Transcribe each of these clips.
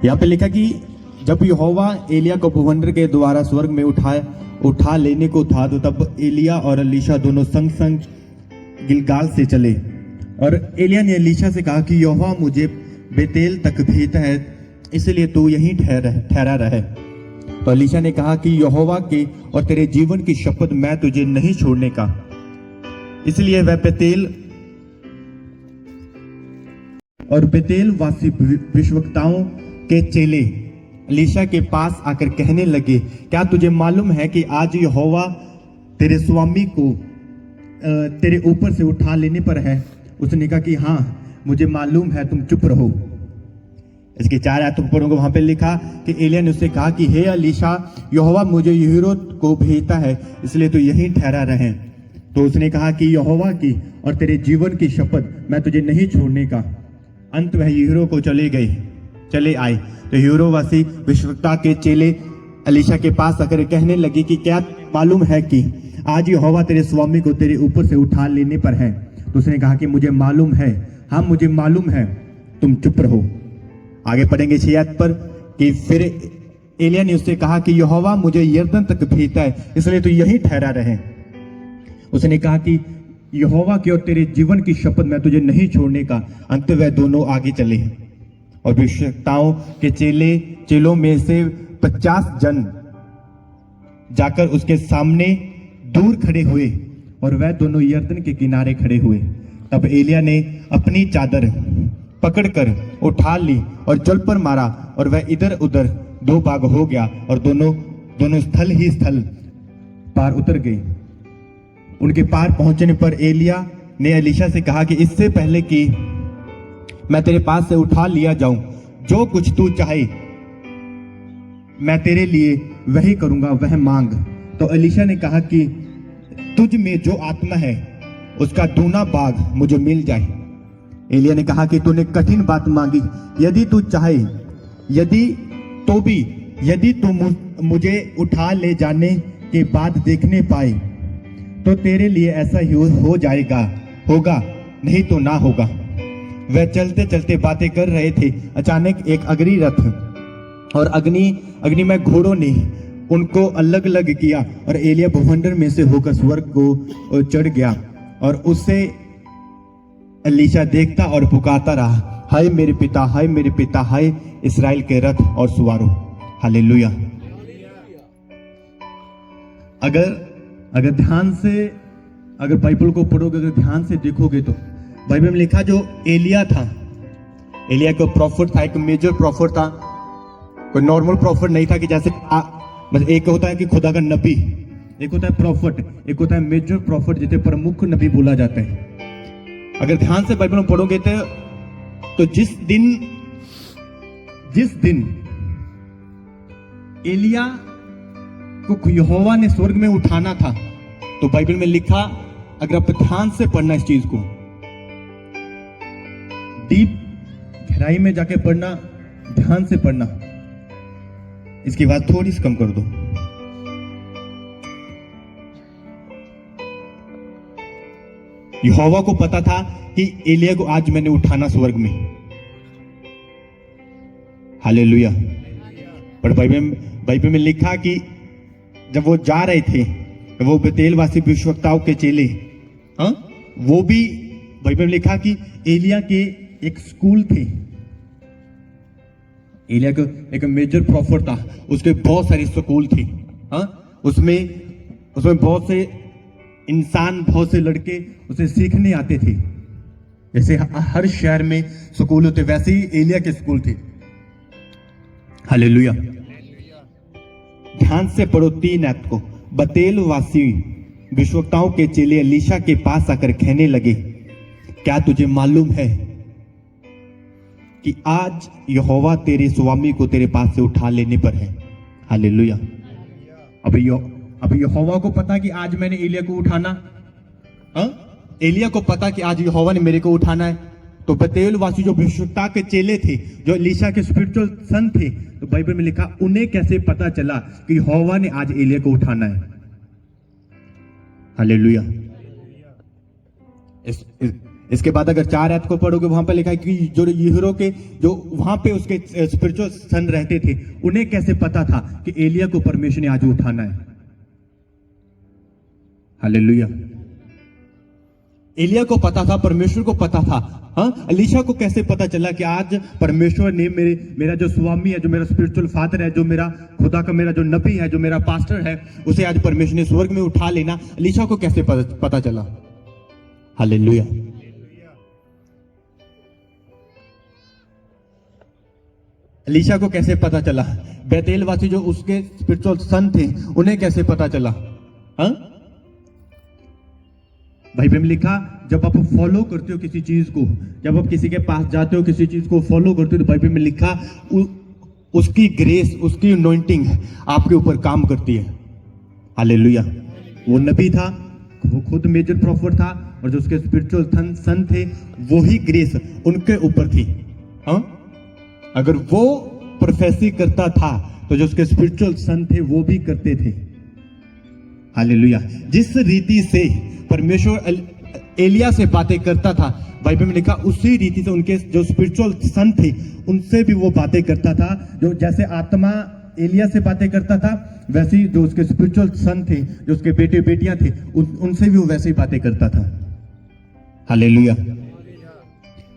यहाँ पे लिखा कि जब यहोवा एलिया को भूवंडर के द्वारा स्वर्ग में उठा लेने को था, तो तब एलिया और एलीशा दोनों संग संग गिलगाल से चले। और एलिया ने एलीशा से कहा कि यहोवा मुझे बेतेल तक भेजता है, इसलिए तू यहीं ठहरा रहे। तो एलीशा ने कहा कि यहोवा के और तेरे जीवन की शपथ, मैं तुझे नहीं छोड़ने का। इसलिए वह बेतेल वासी विश्वक्ताओं के चेले एलीशा के पास आकर कहने लगे, क्या तुझे मालूम है कि आज यहोवा तेरे स्वामी को तेरे ऊपर से उठा लेने पर है? उसने कहा कि हाँ मुझे मालूम है, तुम चुप रहो। इसके 4 आयतों को पढ़ूंगा। वहां पे लिखा कि एलिया ने उससे कहा कि हे एलीशा, यहोवा मुझे यहीरो को भेजता है, इसलिए तू यहीं ठहरा रहे। तो उसने कहा कि यहोवा की और तेरे जीवन की शपथ, मैं तुझे नहीं छोड़ने का। अंत वह यहीरो को चले आए। तो यहीरोवासी विश्वक्ता के चेले एलीशा के पास आकर कहने लगे कि क्या मालूम है कि आज यहोवा तेरे स्वामी को तेरे ऊपर से उठा लेने पर है? तो उसने कहा कि मुझे मालूम है, हाँ मुझे मालूम है, तुम चुप रहो। आगे पढ़ेंगे 6 आयत पर कि फिर एलिया ने उससे कहा कि यहोवा मुझे यरदन तक भेजता है, इसलिए तू यहीं ठहरा रहे। उसने कहा कि यहोवा की और तेरे जीवन की शपथ, मैं तुझे नहीं छोड़ने का। अंत वह दोनों आगे चले और विश्वक्ताओं के चेलों में से 50 जन जाकर उसके सामने दूर खड़े हुए और वह दोनों यरदन के किनारे खड़े हुए। तब एलिया ने अपनी चादर पकड़कर उठा ली और जल पर मारा, और वह इधर उधर 2 भाग हो गया और दोनों स्थल पार उतर गए। उनके पार पहुंचने पर एलिया ने एलीशा से कहा कि इससे पहले कि मैं तेरे पास से उठा लिया जाऊं, जो कुछ तू चाहे मैं तेरे लिए वही करूंगा, वह मांग। तो एलीशा ने कहा कि तुझ में जो आत्मा है उसका दूना भाग मुझे मिल जाए। एलिया ने कहा कि तूने कठिन बात मांगी, यदि तू चाहे, यदि तू मुझे उठा ले जाने के बाद देखने पाए तो तेरे लिए ऐसा ही हो जाएगा, होगा नहीं तो ना होगा। वह चलते चलते बातें कर रहे थे, अचानक एक अग्नि रथ और अग्नि में घोड़ों ने उनको अलग अलग किया, और एलिया भूवंडर में से होकर स्वर्ग को चढ़ गया। और उससे एलीशा देखता और पुकारता रहा, हाय मेरे पिता, हाय मेरे पिता, हाय इस्राएल के रथ और सवारों। हालेलुया। अगर ध्यान से, अगर बाइबल को पढ़ोगे, अगर ध्यान से देखोगे तो बाइबल में लिखा जो एलिया था, एलिया को प्रॉफिट था, एक मेजर प्रॉफिट था, कोई नॉर्मल प्रॉफिट नहीं था कि जैसे बस एक होता है कि खुदा का नबी, एक होता है प्रॉफिट, एक होता है मेजर प्रॉफिट, जिसे प्रमुख नबी बोला जाता है। अगर ध्यान से बाइबल में पढ़ोगे तो जिस दिन एलिया को यहोवा ने स्वर्ग में उठाना था, तो बाइबल में लिखा, अगर आप ध्यान से पढ़ना इस चीज को, डीप गहराई में जाके पढ़ना, ध्यान से पढ़ना, इसकी बात थोड़ी सी कम कर दो। यहोवा को पता था कि एलिया को आज मैंने उठाना स्वर्ग में। हालेलुया। पर बाइबल में लिखा कि जब वो जा रहे थे, वो बेतेलवासी विश्वक्ताओं के चेले, वो भी बाइबल में लिखा कि एलिया के एक स्कूल थे। एलिया का एक मेजर प्रॉफिट था, उसके बहुत सारे स्कूल थे। उसमें बहुत से इंसान, बहुत से लड़के उसे सीखने आते थे। जैसे हर शहर में स्कूल होते, वैसे ही एलिया के स्कूल थे। हालेलुया। ध्यान से पढ़ो 3 आयत को। बेतेलवासी विश्वक्ताओं के चेले एलीशा के पास आकर कहने लगे, क्या तुझे मालूम है कि आज यहोवा तेरे स्वामी को तेरे पास से उठा लेने पर है? हालेलुया। अब यहोवा को पता कि आज मैंने एलिया को उठाना, एलिया को पता कि आज यहोवा ने मेरे को उठाना है। तो बेतेलवासी जो विश्वक्ता के चेले थे, जो एलीशा के स्पिरिचुअल सन थे, तो बाइबल में लिखा, उन्हें कैसे पता चला कि यहोवा ने आज एलिया को उठाना है? हालेलुया। इसके बाद अगर 4 आयत को पढ़ोगे, वहां पर लिखा है कि जो यहूरो के जो वहां पे उसके स्पिरिचुअल सन रहते थे, उन्हें कैसे पता था कि एलिया को परमेश्वर ने आज उठाना है। हालेलुया। एलिया को पता था, परमेश्वर को पता था। हाँ, एलीशा को कैसे पता चला कि आज परमेश्वर ने मेरा जो स्वामी है, जो मेरा स्पिरिचुअल फादर है, जो मेरा खुदा का मेरा जो नबी है, जो मेरा पास्टर है, उसे आज परमेश्वर ने स्वर्ग में उठा लेना। एलीशा को कैसे पता चला? हालेलुया। एलीशा को कैसे पता चला? बेतेल वासी जो उसके स्पिरिचुअल सन थे, उन्हें कैसे पता चला? हाँ, बाइबल में लिखा, जब आप फॉलो करते हो किसी चीज को, जब आप किसी के पास जाते हो, किसी चीज को फॉलो करते हो, तो बाइबल में लिखा उसकी ग्रेस, उसकी अनॉइंटिंग आपके ऊपर काम करती है। हालेलुया। वो नबी था, वो खुद मेजर प्रॉफिट था, और जो उसके स्पिरिचुअल सन थे, वही ग्रेस उनके ऊपर थी। हाँ, अगर वो प्रोफेसी करता था तो जो उसके स्पिरिचुअल सन थे वो भी करते थे। हालेलुया। जिस रीति से परमेश्वर एलिया से बातें करता था, बाइबल में लिखा उसी रीति से उनके जो स्पिरिचुअल सन थे उनसे भी वो बातें करता था। जो जैसे आत्मा एलिया से बातें करता था, वैसे ही जो उसके स्पिरिचुअल सन थे, जो उसके बेटे बेटियां थे, उनसे भी वो वैसे ही बातें करता था। हालेलुया।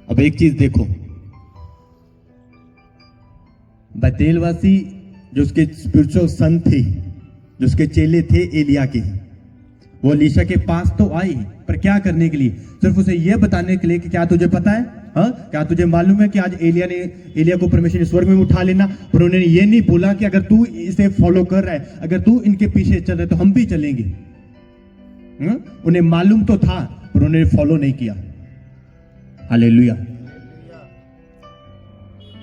अब एक चीज देखो, बेतेलवासी जो उसके स्पिरिचुअल सन थे, जो उसके चेले थे एलिया के, वो एलीशा के पास तो आई, पर क्या करने के लिए? सिर्फ उसे यह बताने के लिए कि क्या तुझे पता है, हाँ, क्या तुझे मालूम है कि आज एलिया को परमेश्वर ने स्वर्ग में उठा लेना। पर उन्होंने ये नहीं बोला कि अगर तू इसे फॉलो कर रहा है, अगर तू इनके पीछे चल रहा है, तो हम भी चलेंगे। उन्हें मालूम तो था, पर उन्होंने फॉलो नहीं किया। हालेलुया।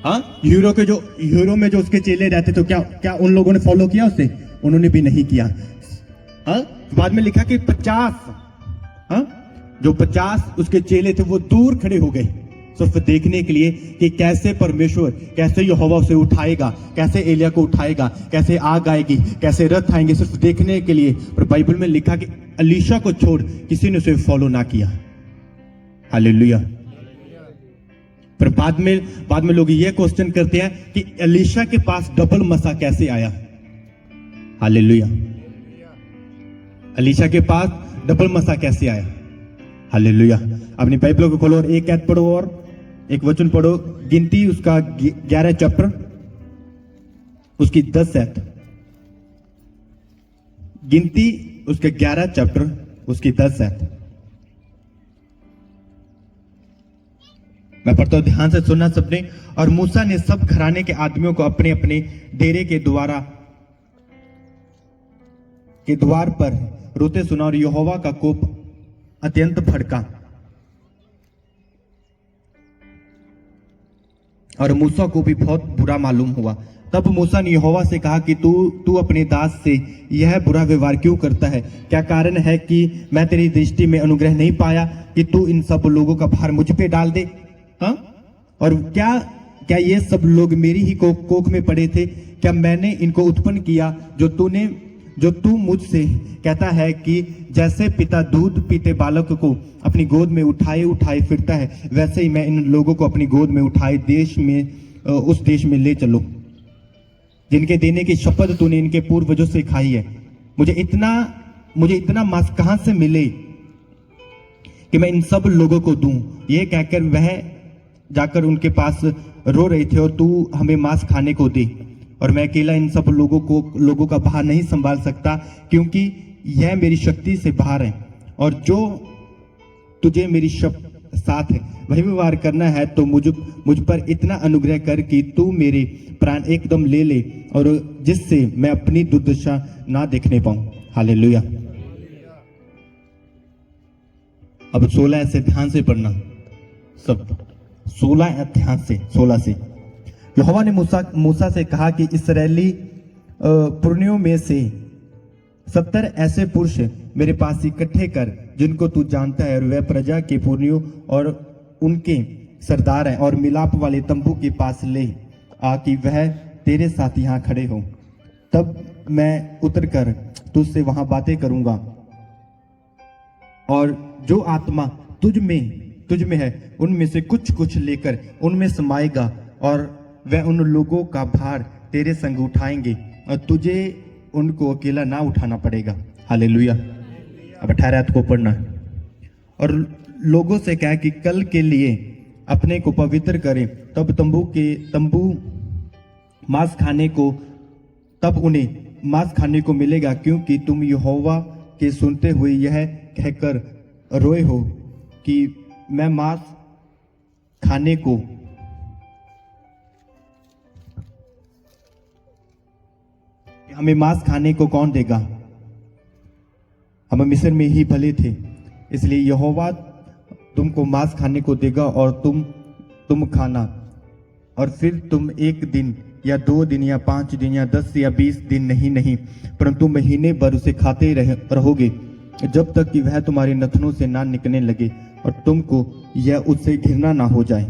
हाँ, यूरो में जो उसके चेले रहते, तो क्या उन लोगों ने फॉलो किया उसे? उन्होंने भी नहीं किया। हाँ, बाद में लिखा कि 50, हाँ, जो 50 उसके चेले थे, वो दूर खड़े हो गए सिर्फ देखने के लिए कि कैसे परमेश्वर, कैसे यहोवा उसे उठाएगा, कैसे एलिया को उठाएगा, कैसे आग आएगी, कैसे रथ आएंगे, सिर्फ देखने के लिए। पर बाइबल में लिखा कि एलीशा को छोड़ किसी ने उसे फॉलो ना किया। हालेलुया। पर बाद में लोग ये क्वेश्चन करते हैं कि एलीशा के पास डबल मसा कैसे आया? हालेलुया। एलीशा के पास डबल मसा कैसे आया? हालेलुया। अपनी बाइबल को खोलो और एक आयत पढ़ो और एक वचन पढ़ो। गिनती उसका 11 चैप्टर, उसकी 10 आयत। गिनती उसके 11 चैप्टर, उसकी 10 आयत। मैं पढ़ता हूं, ध्यान से सुनना सबने। और मूसा ने सब घराने के आदमियों को अपने अपने डेरे के द्वार पर रोते सुना, और यहोवा का कोप अत्यंत भड़का। और मूसा को भी बहुत बुरा मालूम हुआ। तब मूसा ने यहोवा से कहा कि तू अपने दास से यह बुरा व्यवहार क्यों करता है? क्या कारण है कि मैं तेरी दृष्टि में अनुग्रह नहीं पाया कि तू इन सब लोगों का भार मुझ पे डाल दे? हाँ, और क्या ये सब लोग मेरी ही कोख में पड़े थे? क्या मैंने इनको उत्पन्न किया? जो तू मुझसे कहता है कि जैसे पिता दूध पीते बालक को अपनी गोद में उठाए फिरता है, वैसे ही मैं इन लोगों को अपनी गोद में उठाए उस देश में ले चलो जिनके देने की शपथ तूने इनके पूर्वजों से खाई है। मुझे इतना मांस कहां से मिले कि मैं इन सब लोगों को दूं? ये कहकर वह जाकर उनके पास रो रहे थे, और तू हमें मांस खाने को दे, और मैं अकेला इन सब लोगों का भार नहीं संभाल सकता, क्योंकि यह मेरी शक्ति से बाहर है। और जो तुझे मेरी साथ है वही व्यवहार करना है, तो मुझ पर इतना अनुग्रह कर कि तू मेरे प्राण एकदम ले ले, और जिससे मैं अपनी दुर्दशा ना देखने पाऊं। हालेलुया। अब 16 से ध्यान से पढ़ना सब, 16 से। यहोवा ने मूसा से कहा कि इस्राएली पुरनियों में से 70 ऐसे पुरुष मेरे पास इकट्ठे कर जिनको तू जानता है, और वह प्रजा के पुरनियों और उनके सरदार हैं, और मिलाप वाले तंबू के पास ले आ कि वह तेरे साथ यहाँ खड़े हो। तब मैं उतरकर तुझसे वहां बातें करूंगा, और जो आत्मा तुझ में तुझ में है उनमें से कुछ कुछ लेकर उनमें समाएगा, और वह उन लोगों का भार तेरे संग उठाएंगे और तुझे उनको अकेला ना उठाना पड़ेगा। हालेलुया। अब 18 आयत को पढ़ना है। और लोगों से कहा कि कल के लिए अपने को पवित्र करें, तब तंबू मांस खाने को, तब उन्हें मांस खाने को मिलेगा, क्योंकि तुम यहोवा के सुनते हुए यह कहकर रोए हो कि मैं मांस खाने को हमें मांस खाने को कौन देगा, हम मिस्र में ही भले थे, इसलिए यहोवा तुमको मांस खाने को देगा और तुम खाना, और फिर तुम 1 दिन या 2 दिन या 5 दिन या 10 या 20 दिन नहीं परंतु महीने भर उसे खाते रहोगे, जब तक कि वह तुम्हारे नथनों से ना निकलने लगे और तुमको यह उससे घृणा ना हो जाए,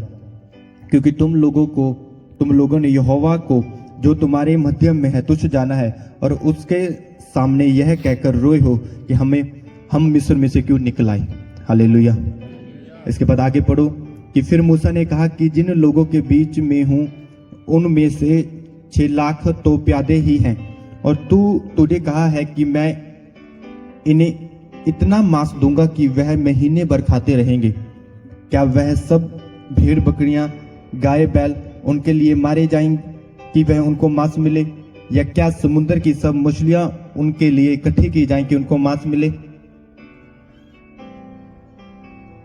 क्योंकि तुम लोगों ने यहोवा को जो तुम्हारे मध्यम में है तुच्छ जाना है, और उसके सामने यह कहकर रोए हो कि हम मिस्र में से क्यों निकल आए। हालेलुया। इसके बाद आगे पढ़ो कि फिर मूसा ने कहा कि जिन लोगों के बीच में हूं उनमें से 6 लाख तो प्यादे ही हैं, और तुझे कहा है कि मैं इन्हें इतना मांस दूंगा कि वह महीने भर खाते रहेंगे। क्या वह सब भेड़ बकरियां गाय बैल उनके लिए मारे जाएंगे कि वह उनको मांस मिले, या क्या समुद्र की सब मछलियां उनके लिए इकट्ठी की जाएं कि उनको मांस मिले।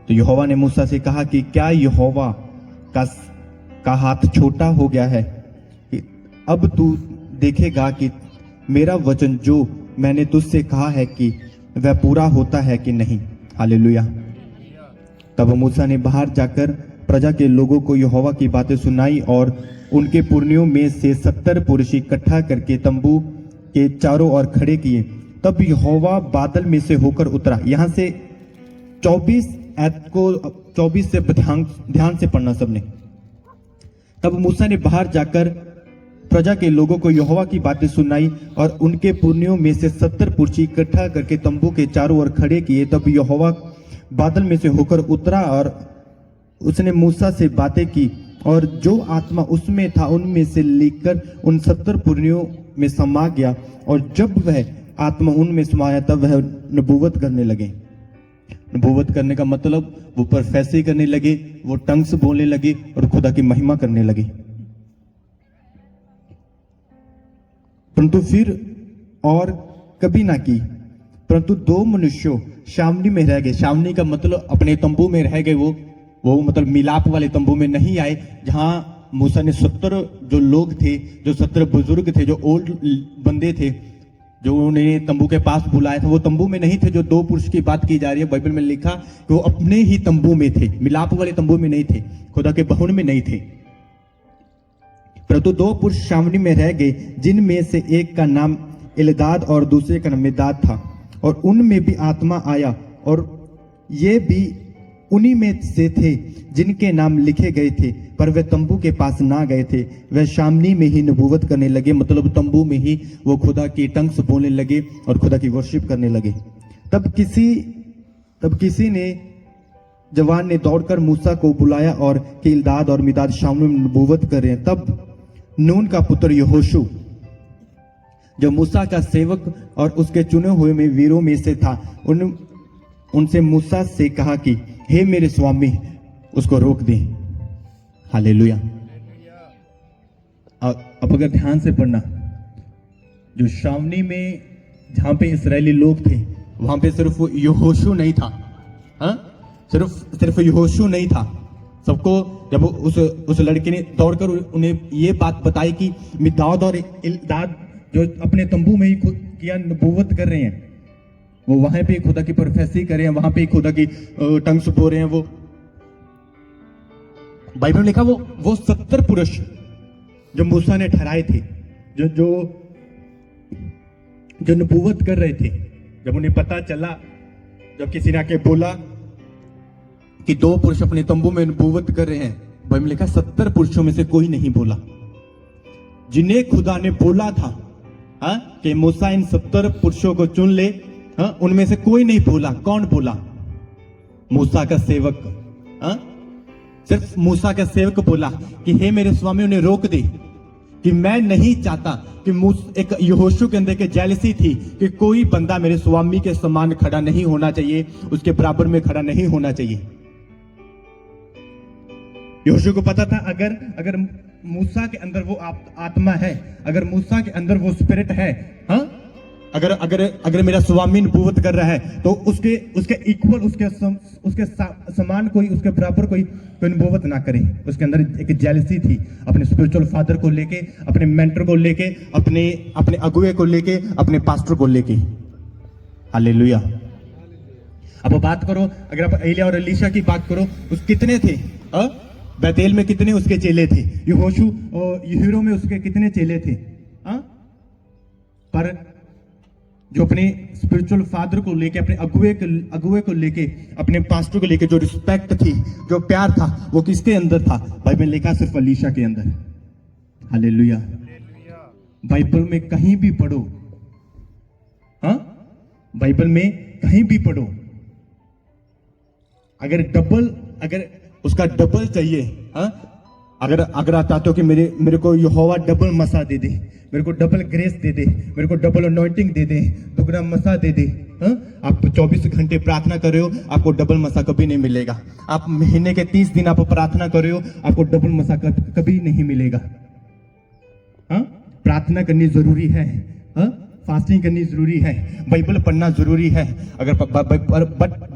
तो यहोवा ने मूसा से कहा कि क्या यहोवा का हाथ छोटा हो गया है कि अब तू देखेगा कि मेरा वचन जो मैंने तुझसे कहा है कि वह पूरा होता है कि नहीं। हालेलुया। तब मूसा ने बाहर जाकर प्रजा के लोगों को यहोवा की बातें सुनाई, और उनके पुरनियों में से 70 पुरुष इकट्ठा करके तंबू के चारों ओर खड़े किए। तब यहोवा बादल में से होकर उतरा। यहां से 24 आयत को 24 से ध्यान से पढ़ना सबने। तब मूसा ने बाहर जाकर प्रजा के लोगों को यहोवा की बातें सुनाई, और उनके पुरनियों में से 70 पुरुष इकट्ठा करके तंबू के चारों ओर खड़े किए। तब यहोवा बादल में से होकर उतरा और उसने मूसा से बातें की, और जो आत्मा उसमें था उनमें से लेकर उन 70 पुरनियों में समा गया, और जब वह आत्मा उनमें समाया तब वह नबूवत करने लगे। नबूवत करने का मतलब वो प्रोफेसी करने लगे, वो टंग्स बोलने लगे और खुदा की महिमा करने लगे। परंतु फिर और कभी ना की, परंतु 2 मनुष्यों छावनी में रह गए। छावनी का मतलब अपने तंबू में रह गए। वो मतलब मिलाप वाले तंबू में नहीं आए, जहां मूसा ने 70 जो लोग थे, जो 70 बुजुर्ग थे, जो ओल्ड बंदे थे, जो उन्हें तंबू के पास बुलाया था, वो तंबू में नहीं थे। जो 2 पुरुष की बात की जा रही है, बाइबल में लिखा कि वो अपने ही तंबू में थे, मिलाप वाले तंबू में नहीं थे, खुदा के भवन में नहीं थे। परंतु 2 पुरुष छावनी में रह गए, जिनमें से एक का नाम इल्दाद और दूसरे का नाम मेदाद था, और उनमें भी आत्मा आया, और ये भी उन्हीं में से थे जिनके नाम लिखे गए थे, पर वे तंबू के पास ना गए थे। वे छावनी में ही नबूवत करने लगे, मतलब तंबू में ही वो खुदा की टंग्स बोलने लगे और खुदा की वर्शिप करने लगे। तब किसी ने जवान ने दौड़कर मूसा को बुलाया और कि इल्दाद और मिदाद छावनी में नबूवत कर रहे हैं। तब नून का पुत्र यहोशू, जो मूसा का सेवक और उसके चुने हुए में वीरों में से था, उनसे मूसा से कहा कि हे मेरे स्वामी, उसको रोक दे। हालेलुया। अब अगर ध्यान से पढ़ना, जो छावनी में जहां पे इस्राएली लोग थे, वहां पे सिर्फ यहोशू नहीं था। सिर्फ यहोशू नहीं था। सबको जब उस लड़के ने दौड़कर उन्हें ये बात बताई कि मिदाद और इल्दाद जो अपने तंबू में ही खुद किया नबूवत कर रहे हैं, वो वहां पे खुदा की प्रोफेसी कर रहे हैं, वहां पे खुदा की टंग्स बोल रहे हैं। वो बाइबल में लिखा वो 70 पुरुष जो मूसा ने ठहराए थे, जो नबूवत कर रहे थे, जब उन्हें पता चला, जब किसी ने आके बोला कि 2 पुरुष अपने तंबू में नबूवत कर रहे हैं, बाइबल में लिखा 70 पुरुषों में से कोई नहीं बोला। जिन्हें खुदा ने बोला था कि मूसा इन 70 पुरुषों को चुन ले, उनमें से कोई नहीं बोला। कौन बोला? मूसा का सेवक सिर्फ मूसा के सेवक बोला कि हे मेरे स्वामी, उन्हें रोक दे, कि मैं नहीं चाहता कि एक यहोशू के अंदर के जेलसी थी कि कोई बंदा मेरे स्वामी के समान खड़ा नहीं होना चाहिए, उसके बराबर में खड़ा नहीं होना चाहिए। यहोशू को पता था अगर मूसा के अंदर वो आत्मा है, अगर मूसा के अंदर वो स्पिरिट है, हाँ, अगर मेरा स्वामी नबूवत कर रहा है तो उसके इक्वल, उसके समान कोई, उसके बराबर कोई नबूवत ना करे। उसके अंदर एक जेलसी थी अपने स्पिरिचुअल फादर को लेके, अपने मेंटर को लेके, अपने अगुए को लेके, अपने पास्टर को लेके। हालेलुया। अब बात करो, अगर आप एलिया और एलीशा की बात करो, उस कितने थे? बैतेल में कितने उसके चेले थे? यहोशू और यहीरो में उसके कितने चेले थे? पर जो अपने स्पिरिचुअल फादर को लेके, अपने अगुए को लेके, अपने पास्टर को लेके जो रिस्पेक्ट थी, जो प्यार था, वो किसके अंदर था? बाइबल लिखा सिर्फ एलीशा के अंदर। हालेलुया। बाइबल में कहीं भी पढ़ो, हाँ, बाइबल में कहीं भी पढ़ो, अगर उसका डबल चाहिए, हाँ, अगर आप चाहते हो कि मेरे को यहोवा डबल मसा दे दे, मेरे को डबल ग्रेस दे दे, मेरे को डबल अनॉइंटिंग दे दे, दुगना मसा दे दे, हाँ, आप 24 घंटे प्रार्थना कर रहे हो, आपको डबल मसा कभी नहीं मिलेगा। आप महीने के 30 दिन आप प्रार्थना कर रहे हो, आपको डबल मसा कभी नहीं मिलेगा। हाँ, प्रार्थना करनी जरूरी है, हाँ, फास्टिंग करनी जरूरी है, बाइबल पढ़ना जरूरी है। अगर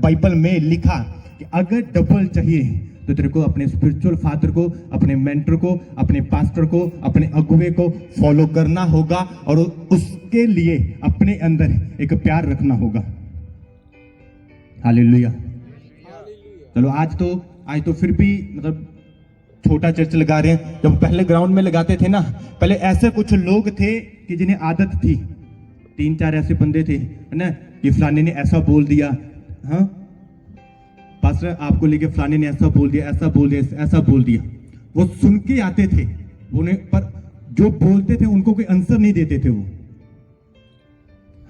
बाइबल में लिखा कि अगर डबल चाहिए तो तेरे को अपने स्पिरिचुअल फादर को, अपने मेंटर को, अपने पास्टर को, अपने अगुवे को फॉलो करना होगा और उसके लिए अपने अंदर एक प्यार रखना होगा। हालेलुया। चलो आज तो फिर भी मतलब छोटा चर्च लगा रहे हैं। जब पहले ग्राउंड में लगाते थे ना, पहले ऐसे कुछ लोग थे कि जिन्हें आदत थी, 3-4 ऐसे बंदे थे, है ना, कि फलाने ने ऐसा बोल दिया, हाँ पास्टर आपको लेके फलाने ने ऐसा बोल दिया, ऐसा बोल दिया, ऐसा बोल दिया। वो सुन के आते थे, उन्हें पर जो बोलते थे उनको कोई आंसर नहीं देते थे वो।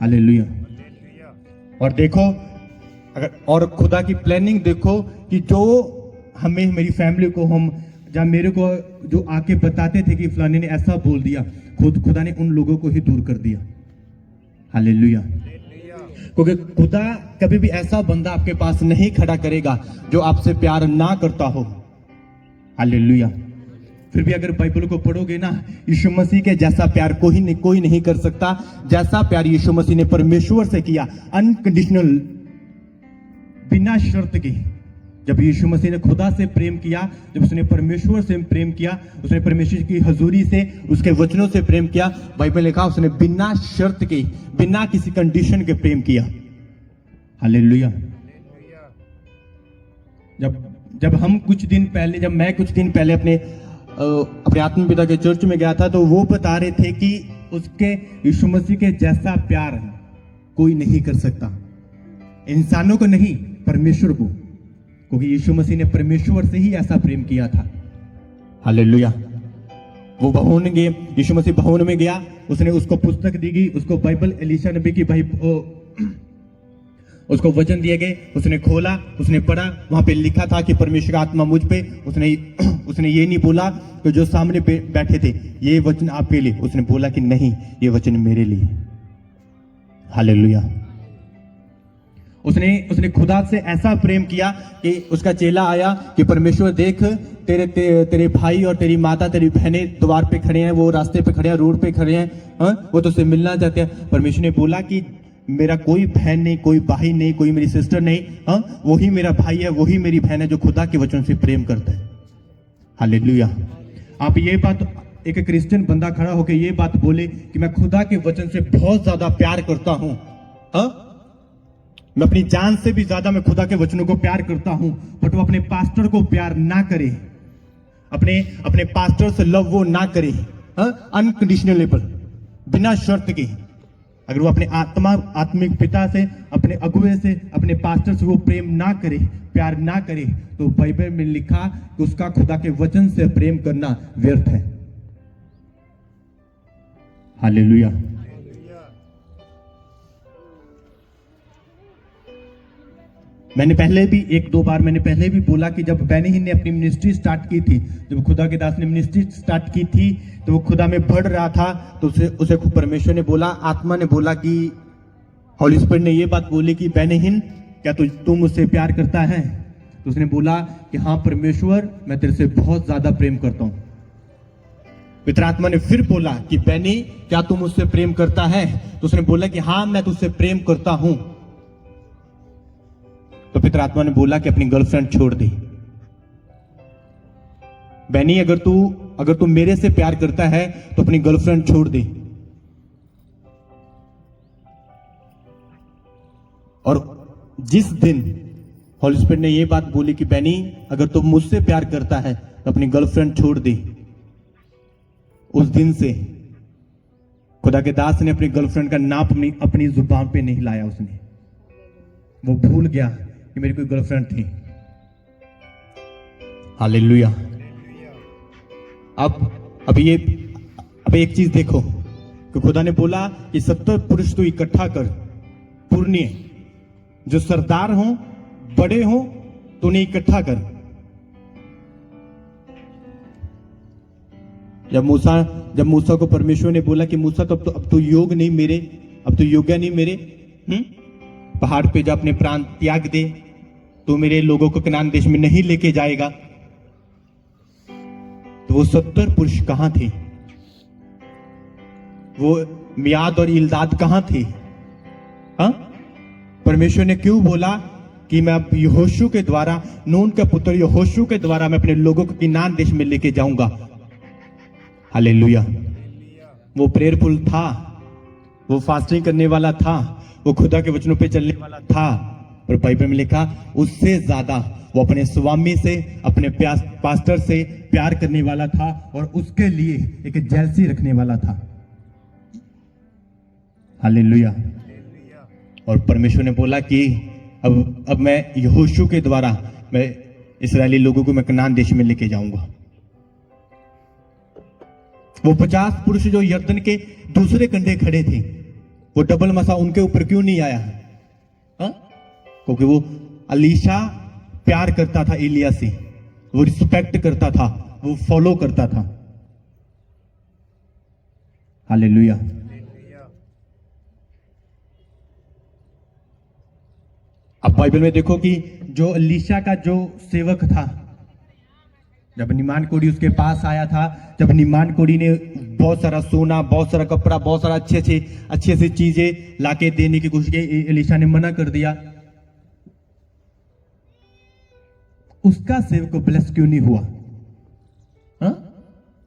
हालेलुया। और देखो, और खुदा की प्लानिंग देखो कि जो हमें, मेरी फैमिली को, हम जब मेरे को जो आके बताते थे कि फलाने ने ऐसा बोल दिया, खुदा ने उन लोगों को ही दूर कर दिया। हालेलुया। क्योंकि खुदा कभी भी ऐसा बंदा आपके पास नहीं खड़ा करेगा जो आपसे प्यार ना करता हो। हालेलुया। फिर भी अगर बाइबल को पढ़ोगे ना, यीशु मसीह के जैसा प्यार कोई नहीं कर सकता, जैसा प्यार यीशु मसीह ने परमेश्वर से किया, अनकंडीशनल, बिना शर्त के। जब यीशु मसीह ने खुदा से प्रेम किया, जब उसने परमेश्वर से प्रेम किया, उसने परमेश्वर की हजूरी से, उसके वचनों से प्रेम किया, बाइबल लिखा उसने बिना शर्त के, बिना किसी कंडीशन के प्रेम किया। हालेलुया। जब मैं कुछ दिन पहले अपने आत्मपिता के चर्च में गया था, तो वो बता रहे थे कि उसके यीशु मसीह के जैसा प्यार कोई नहीं कर सकता, इंसानों को नहीं, परमेश्वर को, क्योंकि यीशु मसीह ने परमेश्वर से ही ऐसा प्रेम किया था। हालेलुया। वो भवन गए, यीशु मसीह भवन में गया, उसने उसको पुस्तक दी गई, उसको बाइबल, एलीशा नबी की उसको वचन दिए गए, उसने खोला, उसने पढ़ा, वहां पे लिखा था कि परमेश्वर का आत्मा मुझ पे। उसने ये नहीं बोला कि जो सामने बैठे थे ये वचन आपके लिए, उसने बोला कि नहीं, ये वचन मेरे लिए। हालेलुया। उसने खुदा से ऐसा प्रेम किया कि उसका चेला आया कि परमेश्वर देख, तेरे भाई और तेरी माता, तेरी बहनें द्वार पे खड़े हैं, वो रास्ते पे खड़े हैं, रोड पे खड़े हैं, वो तुझसे मिलना चाहते हैं। परमेश्वर ने बोला कि मेरा कोई बहन नहीं, कोई भाई नहीं, कोई मेरी सिस्टर नहीं, वही मेरा भाई है, वही मेरी बहन है जो खुदा के वचन से प्रेम करता है। हालेलुया। आप ये बात, एक क्रिश्चियन बंदा खड़ा होकर ये बात बोले कि मैं खुदा के वचन से बहुत ज्यादा प्यार करता हूं, मैं अपनी जान से भी ज्यादा मैं खुदा के वचनों को प्यार करता हूं, बट वो अपने पास्टर को प्यार ना करे, अपने पास्टर से लव वो ना करे, अनकंडीशनलेबल, बिना शर्त के। अगर वो अपने आत्मिक पिता से, अपने अगुवे से, अपने पास्टर से वो प्रेम ना करे, प्यार ना करे, तो बाइबल में लिखा कि उसका खुदा के वचन से प्रेम करना व्यर्थ है। हालेलुया। मैंने पहले भी एक दो बार मैंने पहले भी बोला कि जब बेनी हिन ने अपनी मिनिस्ट्री स्टार्ट की थी, जब खुदा के दास ने मिनिस्ट्री स्टार्ट की थी, तो वो खुदा में बढ़ रहा था, तो उसे खुद परमेश्वर ने बोला, आत्मा ने बोला कि हॉली स्पिरिट ने ये बात बोली कि बेनी हिन, क्या तू मुझसे प्यार करता है? तो उसने बोला कि हाँ परमेश्वर, मैं तेरे से बहुत ज्यादा प्रेम करता हूं। पिता आत्मा ने फिर बोला कि बेनी, क्या तू मुझसे प्रेम करता है? तो उसने बोला कि हाँ मैं तुझसे प्रेम करता हूं। तो पिता आत्मा ने बोला कि अपनी गर्लफ्रेंड छोड़ दे। बेनी, अगर तू मेरे से प्यार करता है तो अपनी गर्लफ्रेंड छोड़ दे। और जिस दिन हॉली स्पिरिट ने यह बात बोली कि बेनी, अगर तू मुझसे प्यार करता है तो अपनी गर्लफ्रेंड छोड़ दे, उस दिन से खुदा के दास ने अपनी गर्लफ्रेंड का नाम अपनी जुबान पे नहीं लाया। उसने वो भूल गया कि मेरी कोई गर्लफ्रेंड थी। हालेलुया। अब एक चीज देखो कि खुदा ने बोला कि 70 पुरुष तो इकट्ठा कर, पुरनिय जो सरदार हो, बड़े हो, तो उन्हें इकट्ठा कर। जब मूसा को परमेश्वर ने बोला कि मूसा, तो अब तो योग्य नहीं मेरे, पहाड़ पे जा, अपने प्राण त्याग दे, तो मेरे लोगों को कनान देश में नहीं लेके जाएगा। तो वो 70 पुरुष कहां थे? वो मियाद और इल्दाद कहां थे? हाँ, परमेश्वर ने क्यों बोला कि मैं अब यहोशू के द्वारा, नून का पुत्र यहोशू के द्वारा मैं अपने लोगों को कनान देश में लेके जाऊंगा। हालेलुया। वो प्रेयरफुल था, वो फास्टिंग करने वाला था, वो खुदा के वचनों पे चलने वाला था। और बाइबल में लिखा, उससे ज्यादा वो अपने स्वामी से, अपने पास्टर से प्यार करने वाला था और उसके लिए एक जेलसी रखने वाला था। हालेलुया। और परमेश्वर ने बोला कि अब मैं यहोशू के द्वारा मैं इस्राएली लोगों को मैं कनान देश में लेके जाऊंगा। वो 50 पुरुष जो यर्दन के दूसरे कंधे खड़े थे, वो डबल मसा उनके ऊपर क्यों नहीं आया? हाँ? क्योंकि वो अलीशा प्यार करता था एलिया से, वो रिस्पेक्ट करता था, वो फॉलो करता था। हालेलुया। अब बाइबल में देखो कि जो अलीशा का जो सेवक था, जब निमान कोड़ी उसके पास आया था, जब निमान कोड़ी ने बहुत सारा सोना, बहुत सारा कपड़ा, बहुत सारा अच्छे से चीजें लाके देने की कोशिश की, एलीशा ने मना कर दिया। उसका सेवक को ब्लेस क्यों नहीं हुआ? हाँ?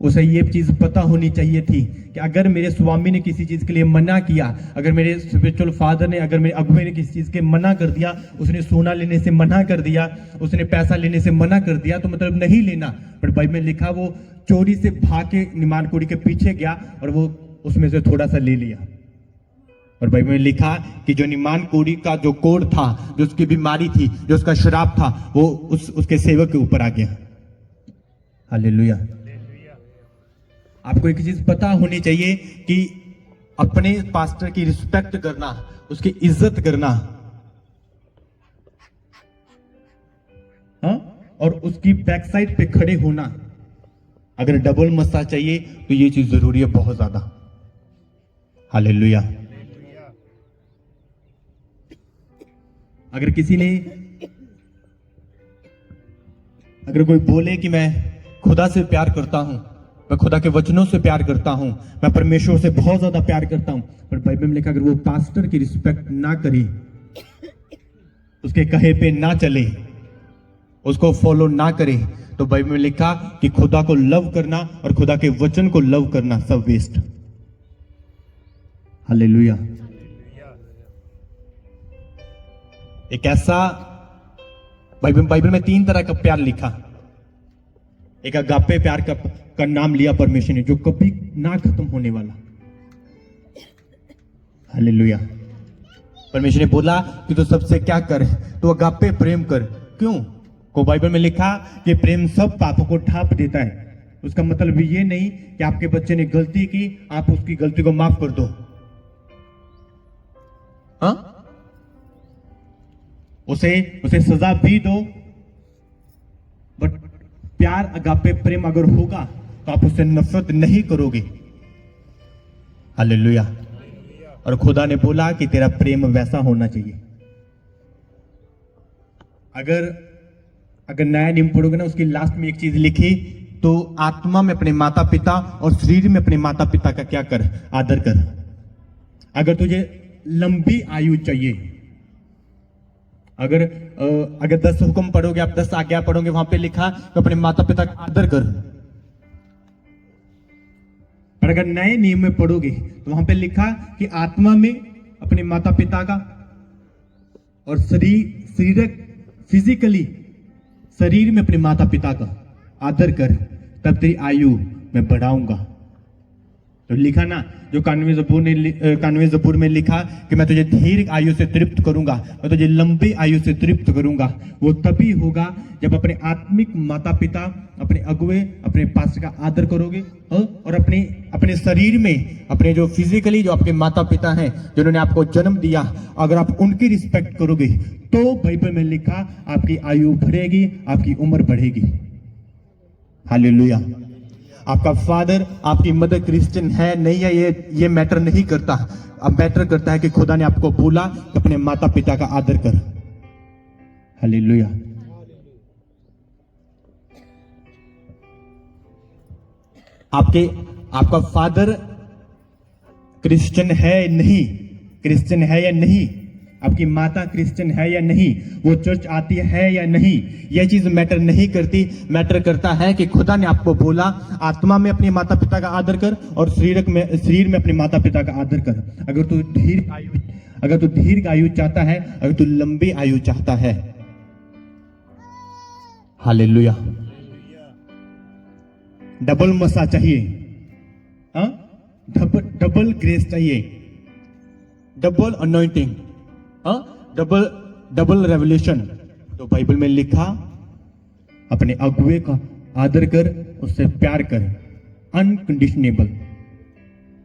उसे ये चीज पता होनी चाहिए थी कि अगर मेरे स्वामी ने किसी चीज के लिए मना किया, अगर मेरे स्पिरिचुअल फादर ने, अगर मेरे अगुवे ने किसी चीज के मना कर दिया, उसने सोना लेने से मना कर दिया, उसने पैसा लेने से मना कर दिया, तो मतलब नहीं लेना। पर बाइबल में लिखा, वो चोरी से भाग के निमान कोड़ी के पीछे गया और वो उसमें से थोड़ा सा ले लिया। और बाइबल में लिखा कि जो निमान कोड़ी का जो कोढ़ था, जो उसकी बीमारी थी, जो उसका शराब था, वो उसके सेवक के ऊपर आ गया। हालेलुया। आपको एक चीज पता होनी चाहिए कि अपने पास्टर की रिस्पेक्ट करना, उसकी इज्जत करना, हाँ? और उसकी बैक साइड पे खड़े होना। अगर डबल मसा चाहिए तो ये चीज जरूरी है, बहुत ज्यादा। हालेलुया। अगर कोई बोले कि मैं खुदा से प्यार करता हूं, मैं खुदा के वचनों से प्यार करता हूं, मैं परमेश्वर से बहुत ज्यादा प्यार करता हूं, पर बाइबल में लिखा अगर वो पास्टर की रिस्पेक्ट ना करे, उसके कहे पे ना चले, उसको फॉलो ना करे, तो बाइबल में लिखा कि खुदा को लव करना और खुदा के वचन को लव करना सब वेस्ट। हालेलुया। एक ऐसा बाइबल में 3 तरह का प्यार लिखा। एक अगापे प्यार का नाम लिया परमेश्वर ने, जो कभी ना खत्म होने वाला। हालेलुया। परमेश्वर ने बोला कि तो सबसे क्या कर, तो अगापे प्रेम कर। क्यों? को बाइबल में लिखा कि प्रेम सब पापों को ढांप देता है। उसका मतलब ये नहीं कि आपके बच्चे ने गलती की, आप उसकी गलती को माफ कर दो। हाँ? उसे उसे सजा भी दो, बट प्यार अगापे प्रेम अगर होगा तो आप उससे नफरत नहीं करोगे। हालेलुया। और खुदा ने बोला कि तेरा प्रेम वैसा होना चाहिए। अगर नया नियम पढ़ोगे ना, उसकी लास्ट में एक चीज लिखी, तो आत्मा में अपने माता पिता और शरीर में अपने माता पिता का क्या कर, आदर कर। अगर तुझे लंबी आयु चाहिए, अगर 10 हुक्म पढ़ोगे, आप 10 आज्ञा पढ़ोगे, वहां पे लिखा तो अपने माता पिता का आदर कर। पर अगर नए नियम में पढ़ोगे तो वहां पे लिखा कि आत्मा में अपने माता पिता का और शरीरक फिजिकली शरीर में अपने माता पिता का आदर कर, तब तेरी आयु मैं बढ़ाऊंगा। तो लिखा ना, जो कानूनी जबूर में लिखा कि मैं तुझे दीर्घ आयु से तृप्त करूंगा, मैं तुझे लंबी आयु से तृप्त करूंगा। वो तभी होगा जब अपने आत्मिक माता पिता, अपने अगुए, अपने पास्टर का आदर करोगे, और अपने शरीर में, अपने जो फिजिकली जो आपके माता पिता हैं जिन्होंने आपको जन्म दिया, अगर आप उनकी रिस्पेक्ट करोगे तो बाइबल में लिखा आपकी आयु बढ़ेगी, आपकी उम्र बढ़ेगी। हालेलुया। आपका फादर, आपकी मदर क्रिश्चियन है नहीं है, ये मैटर नहीं करता। अब मैटर करता है कि खुदा ने आपको बोला कि अपने माता पिता का आदर कर। हालेलुया। आपका फादर क्रिश्चियन है नहीं, क्रिश्चियन है या नहीं, आपकी माता क्रिश्चियन है या नहीं, वो चर्च आती है या नहीं, यह चीज मैटर नहीं करती। मैटर करता है कि खुदा ने आपको बोला आत्मा में अपने माता पिता का आदर कर और शरीर में अपने माता पिता का आदर कर। अगर तू दीर्घ आयु चाहता है, अगर तू लंबी आयु चाहता है। हालेलुया। डबल मसा चाहिए, हाँ, डबल ग्रेस चाहिए, डबल अनॉइंटिंग, डबल रेवलेशन। तो बाइबल में लिखा अपने अगुए का आदर कर, उससे प्यार कर, अनकंडीशनेबल,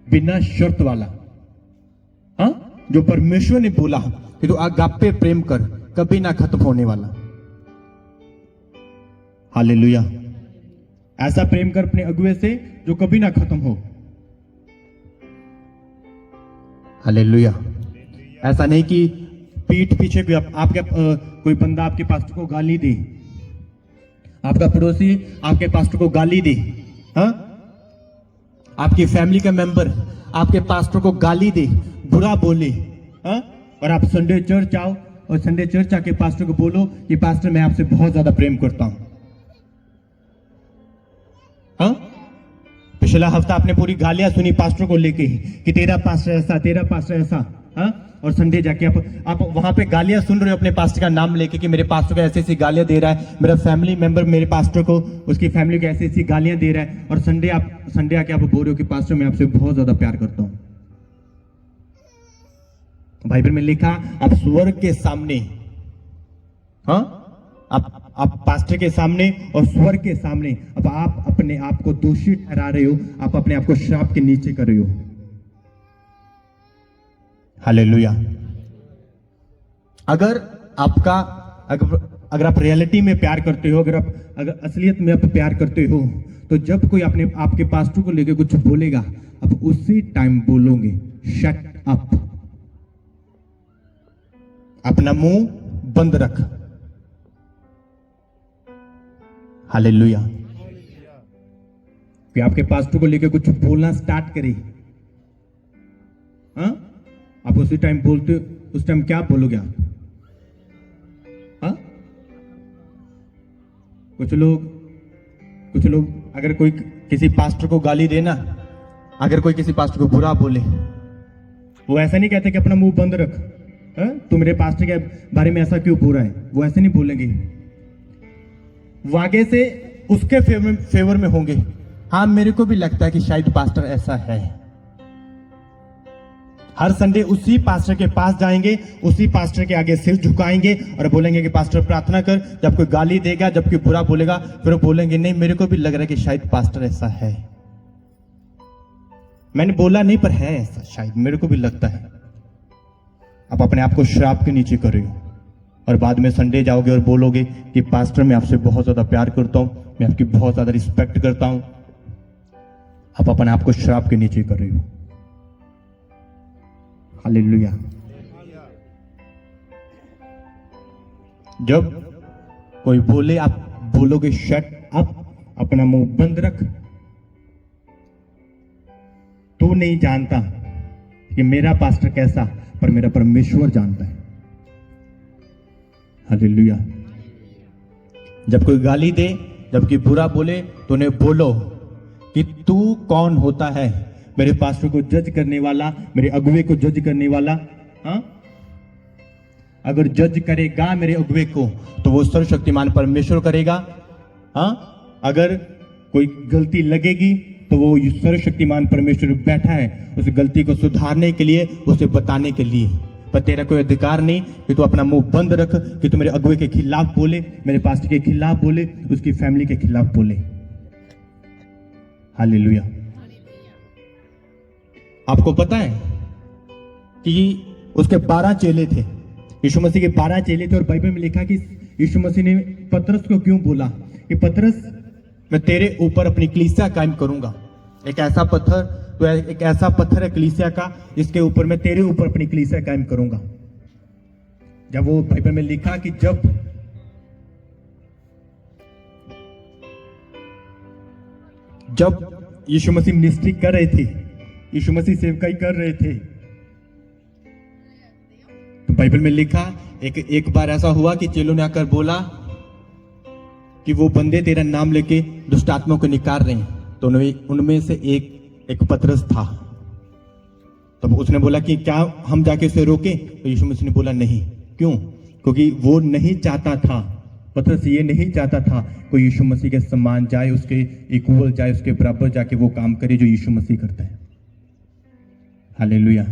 बिना शर्त वाला। हाँ, जो परमेश्वर ने बोला कि तू अगापे प्रेम कर, कभी ना खत्म होने वाला। हालेलुया। ऐसा प्रेम कर अपने अगुए से जो कभी ना खत्म हो। हालेलुया। ऐसा नहीं कि पीठ पीछे कोई बंदा आपके पास्टर को गाली दे, आपका पड़ोसी आपके पास्टर को गाली दे, हाँ, आपकी फैमिली का मेंबर आपके पास्टर को गाली दे, बुरा बोले, हाँ, और आप संडे चर्च आओ और संडे चर्च आके पास्टर को बोलो कि पास्टर मैं आपसे बहुत ज्यादा प्रेम करता हूं। हाँ, पिछला हफ्ता आपने पूरी गालियां सुनी पास्टर को लेके कि तेरा पास्टर ऐसा, तेरा पास्टर ऐसा, हाँ, और संडे जाके आप वहां पे गालियां सुन रहे हो अपने पास्टर का नाम लेके कि मेरे पास्टर को ऐसी ऐसी गालियां दे रहा है, मेरा फैमिली मेंबर मेरे पास्टर को, उसकी फैमिली को ऐसी ऐसी गालियां दे रहा है, और संडे आके आप बोल रहे हो कि पास्टर मैं आपसे बहुत ज्यादा प्यार करता हूं। बाइबल में लिखा आप स्वर्ग के सामने, हाँ, आप पास्टर के सामने और स्वर्ग के सामने अब आप अपने आप को दोषी ठहरा रहे हो, आप अपने आप को श्राप के नीचे कर रहे हो। हालेलुया। अगर आप रियलिटी में प्यार करते हो, अगर असलियत में आप प्यार करते हो, तो जब कोई आपके पास्टर को लेकर कुछ बोलेगा, आप उसी टाइम बोलोगे शट अप, अपना मुंह बंद रख। हालेलुया। कि आपके पास्टर को लेकर कुछ बोलना स्टार्ट करे, हाँ, आप उसी टाइम बोलते, उस टाइम क्या बोलोगे आप? हाँ, कुछ लोग अगर कोई किसी पास्टर को गाली देना, अगर कोई किसी पास्टर को बुरा बोले, वो ऐसा नहीं कहते कि अपना मुंह बंद रख, हाँ, तू मेरे पास्टर के बारे में ऐसा क्यों बोल रहा है, वो ऐसे नहीं बोलेंगे, वो आगे से उसके फेवर में होंगे। हाँ, मेरे को भी लगता है कि शायद पास्टर ऐसा है। हर संडे उसी पास्टर के पास जाएंगे, उसी पास्टर के आगे सिर झुकाएंगे और बोलेंगे कि पास्टर प्रार्थना कर। जब कोई गाली देगा, जब कोई बुरा बोलेगा, फिर वो बोलेंगे नहीं मेरे को भी लग रहा है कि शायद पास्टर ऐसा है। मैंने बोला नहीं पर है ऐसा, शायद मेरे को भी लगता है। आप अपने आप को श्राप के नीचे कर रहे हो। और बाद में संडे जाओगे और बोलोगे कि पास्टर मैं आपसे बहुत ज़्यादा प्यार करता हूँ, मैं आपकी बहुत ज़्यादा रिस्पेक्ट करता हूँ, आप अपने आप को श्राप के नीचे कर रहे हो। हालेलुया। जब कोई बोले आप बोलोगे शट अप, अपना मुंह बंद रख। तू नहीं जानता कि मेरा पास्टर कैसा, पर मेरा परमेश्वर जानता है। हालेलुया। जब कोई गाली दे, जब कोई बुरा बोले, तो उन्हें बोलो कि तू कौन होता है मेरे पास्टर को जज करने वाला, मेरे अगुवे को जज करने वाला। हाँ, अगर जज करेगा मेरे अगुवे को तो वो सर्वशक्तिमान परमेश्वर करेगा। हाँ, अगर कोई गलती लगेगी तो वो सर्वशक्तिमान परमेश्वर बैठा है उस गलती को सुधारने के लिए, उसे बताने के लिए। पर तेरा कोई अधिकार नहीं कि तू अपना मुंह बंद रख, कि तू मेरे अगुवे के खिलाफ बोले, मेरे पास्टर के खिलाफ बोले, उसकी फैमिली के खिलाफ बोले। हालेलुया। आपको पता है कि उसके 12 चेले थे, यीशु मसीह के 12 चेले थे, और बाइबल में लिखा कि यीशु मसीह ने पतरस को क्यों बोला कि पतरस मैं तेरे ऊपर अपनी कलीसिया कायम करूंगा। एक ऐसा पत्थर, तो एक ऐसा पत्थर है कलीसिया का, इसके ऊपर मैं तेरे ऊपर अपनी कलीसिया कायम करूंगा। जब वो बाइबल में लिखा कि जब यीशु मसीह मिनिस्ट्री कर रहे थे, यीशु मसीह सेवकाई कर रहे थे, तो बाइबल में लिखा एक बार ऐसा हुआ कि चेलों ने आकर बोला कि वो बंदे तेरा नाम लेके दुष्ट आत्मा को निकाल रहे हैं। तो उनमें से एक पतरस था। तब उसने बोला कि क्या हम जाके उसे रोकें? तो यीशु मसीह ने बोला नहीं। क्यों? क्योंकि वो नहीं चाहता था, पतरस ये नहीं चाहता था कोई यीशु मसीह के समान जाए, उसके इक्वल जाए, उसके बराबर जाके वो काम करे जो यीशु मसीह करता है। हालेलुया।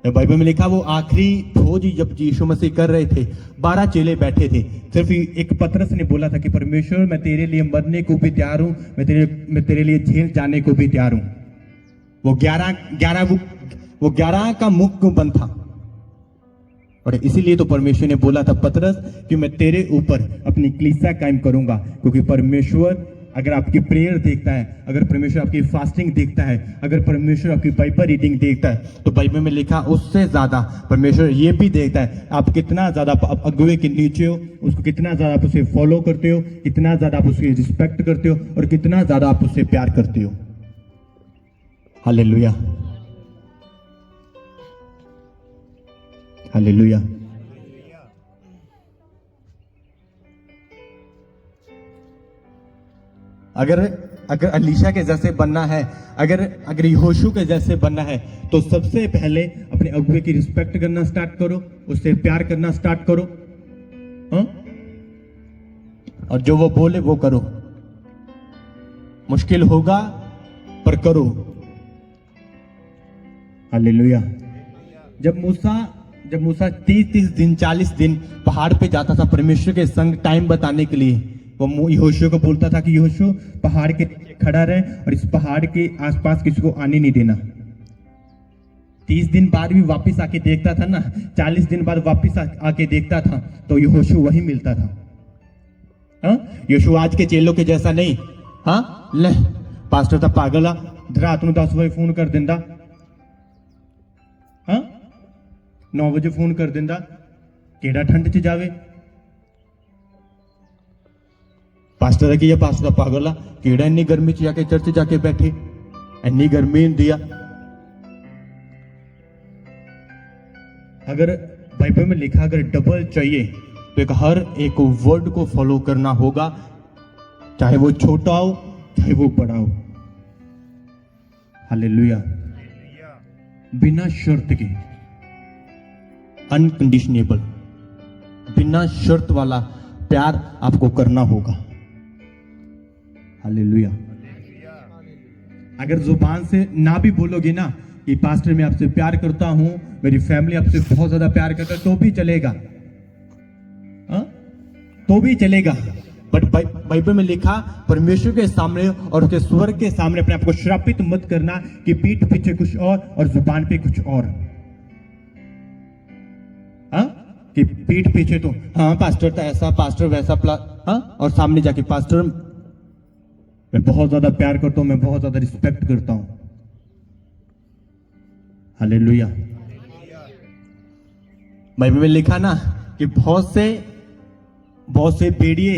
बाइबल में लिखा वो आखिरी भोज जब यीशु मसीह कर रहे थे, 12 चेले बैठे थे, सिर्फ एक पतरस ने बोला था कि परमेश्वर मैं तेरे लिए मरने को भी तैयार हूं, मैं तेरे लिए जेल जाने को भी तैयार हूं। वो 11 का मुख क्यों बंद था? और इसीलिए तो परमेश्वर ने बोला था पतरस कि मैं तेरे ऊपर अपनी कलीसिया कायम करूंगा। क्योंकि परमेश्वर अगर आपकी प्रेयर देखता है, अगर परमेश्वर आपकी फास्टिंग देखता है, अगर परमेश्वर आपकी बाइबल रीडिंग देखता है, तो बाइबल में लिखा उससे ज्यादा परमेश्वर ये भी देखता है आप कितना ज्यादा अगुवे के नीचे हो, उसको कितना ज्यादा आप उसे फॉलो करते हो, कितना ज्यादा आप उसकी रिस्पेक्ट करते हो, और कितना ज्यादा आप उससे प्यार करते हो। हालेलुया। हालेलुया। अगर अलीशा के जैसे बनना है, अगर यहोशू के जैसे बनना है, तो सबसे पहले अपने अगुवे की रिस्पेक्ट करना स्टार्ट करो, उससे प्यार करना स्टार्ट करो। हाँ? और जो वो बोले वो करो। मुश्किल होगा पर करो। हालेलुया। जब मूसा 30 दिन 40 दिन पहाड़ पे जाता था परमेश्वर के संग टाइम बताने के लिए, वो यहोशू को बोलता था कि यहोशू पहाड़ के नीचे खड़ा रहे और इस पहाड़ के आसपास किसी को आने नहीं देना। 30 दिन बाद भी वापस आके देखता था ना, 40 दिन बाद वापस आके देखता था, तो यहोशू वही मिलता था। हाँ, यहोशू आज के चेलों के जैसा नहीं। हाँ, ले पास्टर था पागल आ, रात ਨੂੰ 10 ਵਜੇ फोन कर दिंदा। हाँ, 9 ਵਜੇ फोन कर दिंदा, केड़ा ठंड च जावे। पास्टर है कि ये पास्टर पागल आ, केड़ा इन्नी गर्मी च जाके चर्च जाके बैठे, इन्नी गर्मी हुंदी आ। अगर बाइबल में लिखा अगर डबल चाहिए तो हर एक वर्ड को फॉलो करना होगा, चाहे वो छोटा हो चाहे वो बड़ा हो। हालेलुया। बिना शर्त के, अनकंडीशनेबल, बिना शर्त वाला प्यार आपको करना होगा। हालेलुया। अगर जुबान से ना भी बोलोगे ना कि पास्टर मैं आपसे प्यार करता हूं, मेरी फैमिली आपसे बहुत ज्यादा प्यार करता है, तो भी चलेगा। हाँ? तो भी चलेगा। बट बाइबल में लिखा परमेश्वर के सामने और उसके स्वर्ग के सामने अपने आप को श्रापित मत करना कि पीठ पीछे कुछ और जुबान पे कुछ और। हाँ? कि पीठ पीछे तो हाँ पास्टर था ऐसा, पास्टर वैसा, हाँ, और सामने जाके पास्टर मैं बहुत ज्यादा प्यार करता हूं, मैं बहुत ज्यादा रिस्पेक्ट करता हूं। हालेलुया। बाइबल में लिखा ना कि बहुत से भेड़िए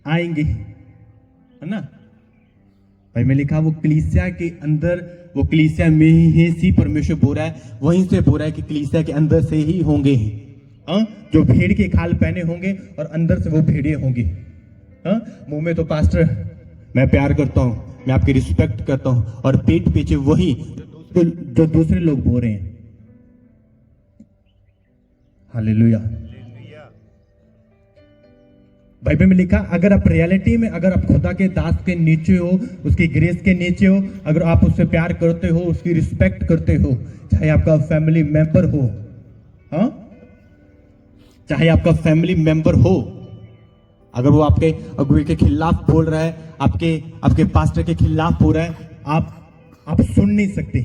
आएंगे, है ना। भाई में लिखा वो कलीसिया के अंदर, वो कलीसिया में ही सी परमेश्वर बोल रहा है, वहीं से बोल रहा है कि कलीसिया के अंदर से ही होंगे, हाँ, जो भेड़ के खाल पहने होंगे और अंदर से वो भेड़िए होंगे। हाँ, मुंह में तो पास्टर मैं प्यार करता हूं, मैं आपकी रिस्पेक्ट करता हूं, और पीठ पीछे वही जो दूसरे लोग बोल रहे हैं। हालेलुया। बाइबल में लिखा अगर आप रियलिटी में, अगर आप खुदा के दास के नीचे हो, उसकी ग्रेस के नीचे हो, अगर आप उससे प्यार करते हो, उसकी रिस्पेक्ट करते हो, चाहे आपका फैमिली मेंबर हो, हाँ, चाहे आपका फैमिली मेंबर हो, अगर वो आपके अगुवे के खिलाफ बोल रहा है, आपके पास्टर के खिलाफ बोल रहा है, आप सुन नहीं सकते।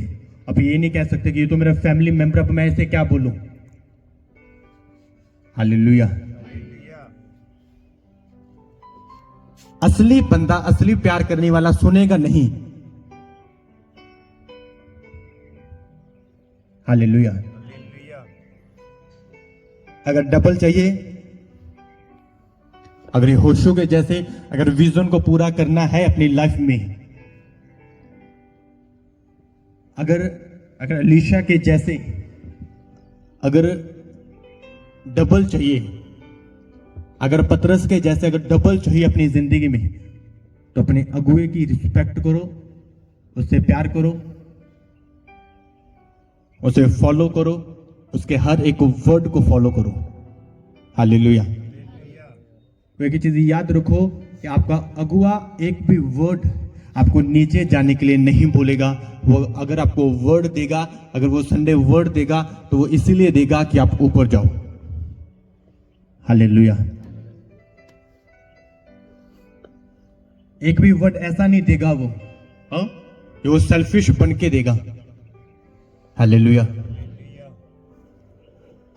अब ये नहीं कह सकते कि ये तो मेरा फैमिली मेंबर, अब मैं इसे क्या बोलूं। हालेलुया। असली बंदा, असली प्यार करने वाला सुनेगा नहीं। हालेलुया। अगर डबल चाहिए, अगर होशू के जैसे अगर विजन को पूरा करना है अपनी लाइफ में, अगर अलीशा के जैसे अगर डबल चाहिए, अगर पतरस के जैसे अगर डबल चाहिए अपनी जिंदगी में, तो अपने अगुए की रिस्पेक्ट करो, उससे प्यार करो, उसे फॉलो करो, उसके हर एक वर्ड को फॉलो करो। हालेलुया। तो एक चीज याद रखो कि आपका अगुआ एक भी वर्ड आपको नीचे जाने के लिए नहीं बोलेगा। वो अगर आपको वर्ड देगा, अगर वो संडे वर्ड देगा, तो वो इसीलिए देगा कि आप ऊपर जाओ। हालेलुया। एक भी वर्ड ऐसा नहीं देगा वो, हाँ, कि वो सेल्फिश बन के देगा। हालेलुया।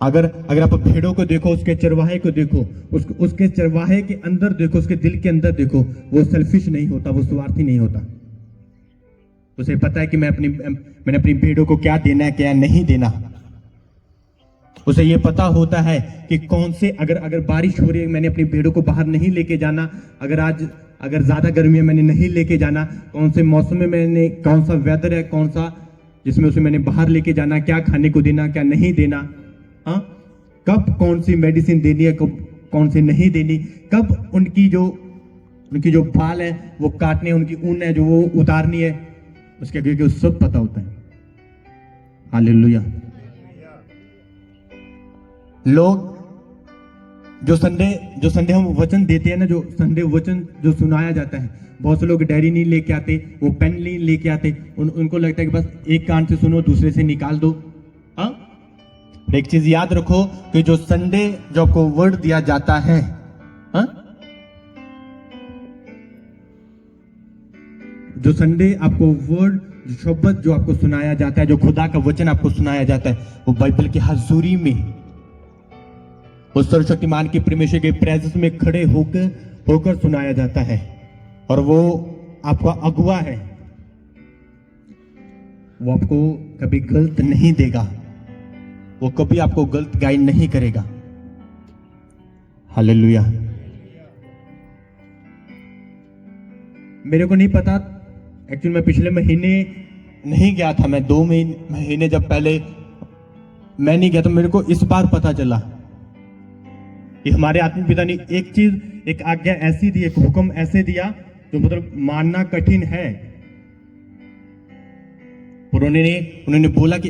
अगर आप भेड़ों को देखो, उसके चरवाहे को देखो, उसके चरवाहे के अंदर देखो, उसके दिल के अंदर देखो, वो सेल्फिश नहीं होता, वो स्वार्थी नहीं होता। उसे पता है कि मैंने अपनी भेड़ों को क्या देना है, क्या नहीं देना। उसे ये पता होता है कि कौन से, अगर बारिश हो रही है, मैंने अपनी भेड़ों को बाहर नहीं लेके जाना, अगर ज्यादा गर्मी है, मैंने नहीं लेके जाना, कौन से मौसम में मैंने, कौन सा वेदर है, कौन सा जिसमें उसे मैंने बाहर लेके जाना, क्या खाने को देना, क्या नहीं देना, हाँ, कब कौन सी मेडिसिन देनी है, कब कौन सी नहीं देनी, कब उनकी जो बाल है वो काटने, उनकी ऊन है जो वो उतारनी है, उसके आगे सब पता होता है। हालेलुया। लोग जो संडे हम वचन देते हैं ना, जो संडे वचन जो सुनाया जाता है, बहुत से लोग डायरी नहीं लेके आते, वो पेन नहीं लेके आते, उनको लगता है कि बस एक कान से सुनो, दूसरे से निकाल दो। हाँ, एक चीज याद रखो कि जो संडे जो आपको वर्ड दिया जाता है, हाँ, जो संडे आपको वर्ड, जो शब्द जो आपको सुनाया जाता है, जो खुदा का वचन आपको सुनाया जाता है, वो बाइबल की हजूरी में, उस सर्वशक्तिमान की परमेश्वर के प्रेजेंस में खड़े होकर सुनाया जाता है। और वो आपका अगुआ है, वो आपको कभी गलत नहीं देगा, वो कभी आपको गलत गाइड नहीं करेगा। हालेलुया। मेरे को नहीं पता, एक्चुअली मैं पिछले महीने नहीं गया था, मैं 2 महीने जब पहले मैं नहीं गया, तो मेरे को इस बार पता चला कि हमारे आत्मिक पिता ने एक आज्ञा ऐसी दी, एक हुक्म ऐसे दिया जो मतलब मानना कठिन है। और उन्होंने बोला कि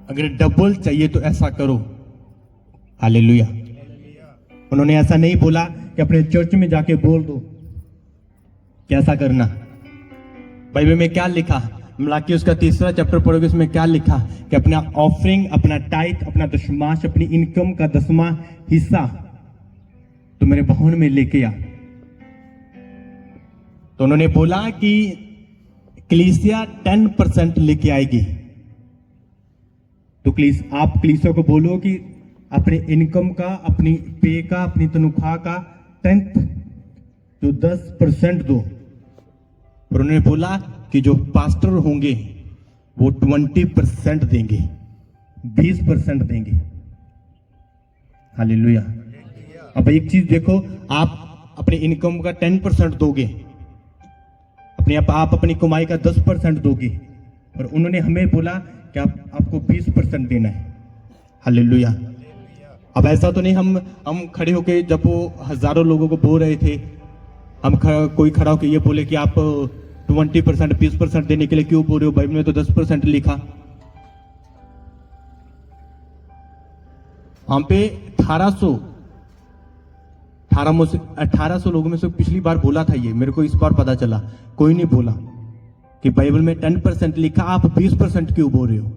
अगर डबल चाहिए तो ऐसा करो। हालेलुया। उन्होंने ऐसा नहीं बोला कि अपने चर्च में जाके बोल दो कैसा करना। बाइबल में क्या लिखा, मलाकी उसका 3रा चैप्टर पढ़ोगे, उसमें क्या लिखा कि अपना ऑफरिंग, अपना टाइट, अपना दशमांश, अपनी इनकम का 10वां हिस्सा तो मेरे भवन में लेके आ। तो उन्होंने बोला कि कलीसिया 10% लेके आएगी। तो आप कलीसिया को बोलो कि अपने इनकम का, अपनी पे का, अपनी तनख्वाह का 10th जो 10% दो। और उन्होंने बोला कि जो पास्टर होंगे वो 20% देंगे, 20% देंगे। हालेलुया। अब एक चीज देखो, आप अपने इनकम का 10% दोगे, आप अपनी कमाई का 10% दोगे, और उन्होंने हमें बोला कि आपको 20% देना है। हालेलुया। अब ऐसा तो नहीं हम खड़े होके, जब वो हजारों लोगों को बोल रहे थे, कोई खड़ा होके ये बोले कि आप 20% 20% देने के लिए क्यों बोल रहे हो, बाइबल में तो 10% लिखा। वहां पे 1800 लोगों में से पिछली बार बोला था, ये मेरे को इस बार पता चला, कोई नहीं बोला कि बाइबल में 10% लिखा, आप 20% क्यों बोल रहे हो।